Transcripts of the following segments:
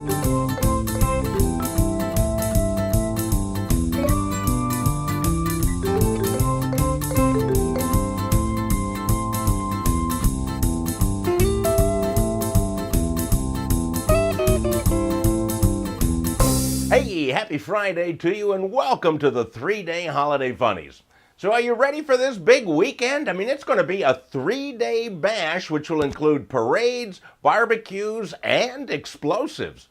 Hey, happy Friday to you and welcome to the 3-day holiday funnies. So are you ready for this big weekend? I mean, it's going to be a 3-day bash which will include parades, barbecues, and explosives.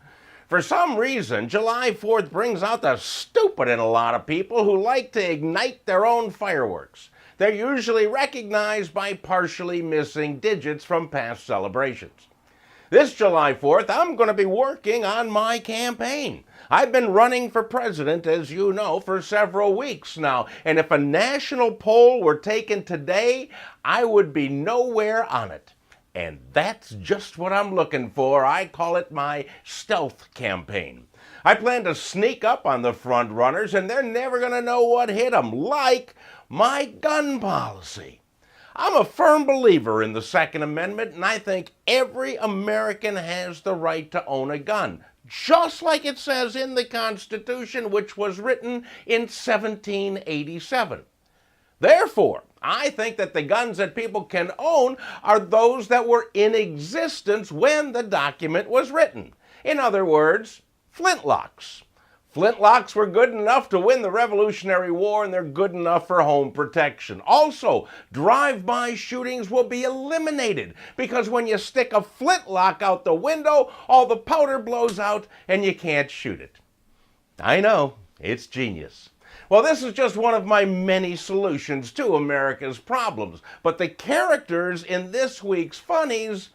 For some reason, July 4th brings out the stupid in a lot of people who like to ignite their own fireworks. They're usually recognized by partially missing digits from past celebrations. This July 4th, I'm going to be working on my campaign. I've been running for president, as you know, for several weeks now, and if a national poll were taken today, I would be nowhere on it. And that's just what I'm looking for. I call it my stealth campaign. I plan to sneak up on the front runners, and they're never going to know what hit them, like my gun policy. I'm a firm believer in the Second Amendment, and I think every American has the right to own a gun, just like it says in the Constitution, which was written in 1787. Therefore, I think that the guns that people can own are those that were in existence when the document was written. In other words, flintlocks. Flintlocks were good enough to win the Revolutionary War, and they're good enough for home protection. Also, drive-by shootings will be eliminated because when you stick a flintlock out the window, all the powder blows out and you can't shoot it. I know, it's genius. Well, this is just one of my many solutions to America's problems, but the characters in this week's Funnies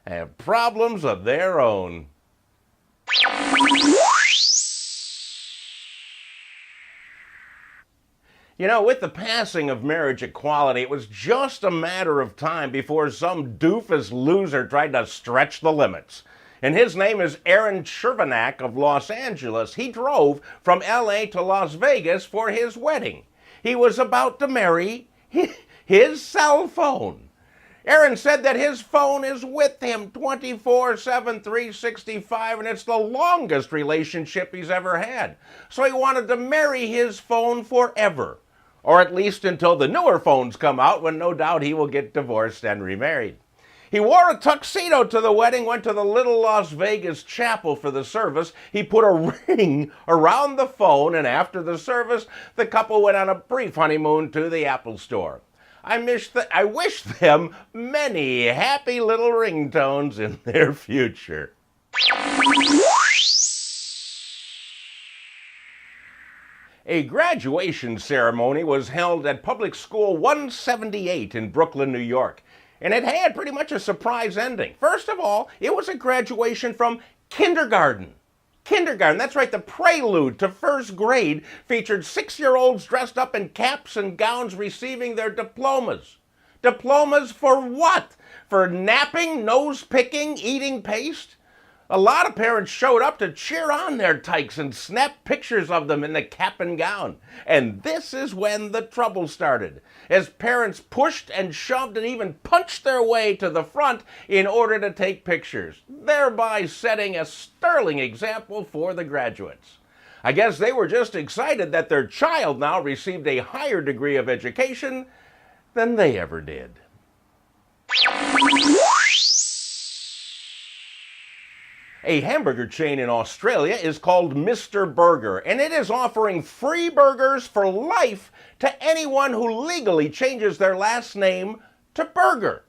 have problems of their own. You know, with the passing of marriage equality, it was just a matter of time before some doofus loser tried to stretch the limits. And his name is Irvin of Los Angeles. He drove from LA to Las Vegas for his wedding. He was about to marry his cell phone. Irvin said that his phone is with him 24/7, 365, and it's the longest relationship he's ever had. So he wanted to marry his phone forever. Or at least until the newer phones come out, when no doubt he will get divorced and remarried. He wore a tuxedo to the wedding, went to the little Las Vegas chapel for the service. He put a ring around the phone, and after the service, the couple went on a brief honeymoon to the Apple Store. I wish them many happy little ringtones in their future. A graduation ceremony was held at Public School 178 in Brooklyn, New York, and it had pretty much a surprise ending. First of all, it was a graduation from kindergarten. Kindergarten, that's right, the prelude to first grade featured 6-year-olds dressed up in caps and gowns receiving their diplomas. Diplomas for what? For napping, nose-picking, eating paste? A lot of parents showed up to cheer on their tykes and snap pictures of them in the cap and gown. And this is when the trouble started, as parents pushed and shoved and even punched their way to the front in order to take pictures, thereby setting a sterling example for the graduates. I guess they were just excited that their child now received a higher degree of education than they ever did. A hamburger chain in Australia is called Mr. Burger, and it is offering free burgers for life to anyone who legally changes their last name to Burger.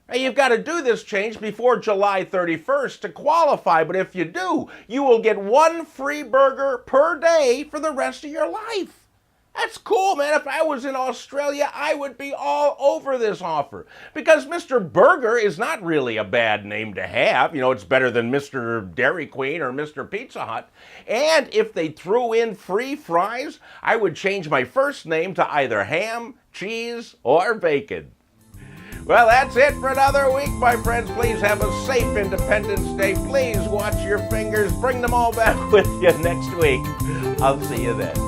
Now, you've got to do this change before July 31st to qualify, but if you do, you will get one free burger per day for the rest of your life. That's cool, man. If I was in Australia, I would be all over this offer. Because Mr. Burger is not really a bad name to have. You know, it's better than Mr. Dairy Queen or Mr. Pizza Hut. And if they threw in free fries, I would change my first name to either Ham, Cheese, or Bacon. Well, that's it for another week, my friends. Please have a safe Independence Day. Please watch your fingers. Bring them all back with you next week. I'll see you then.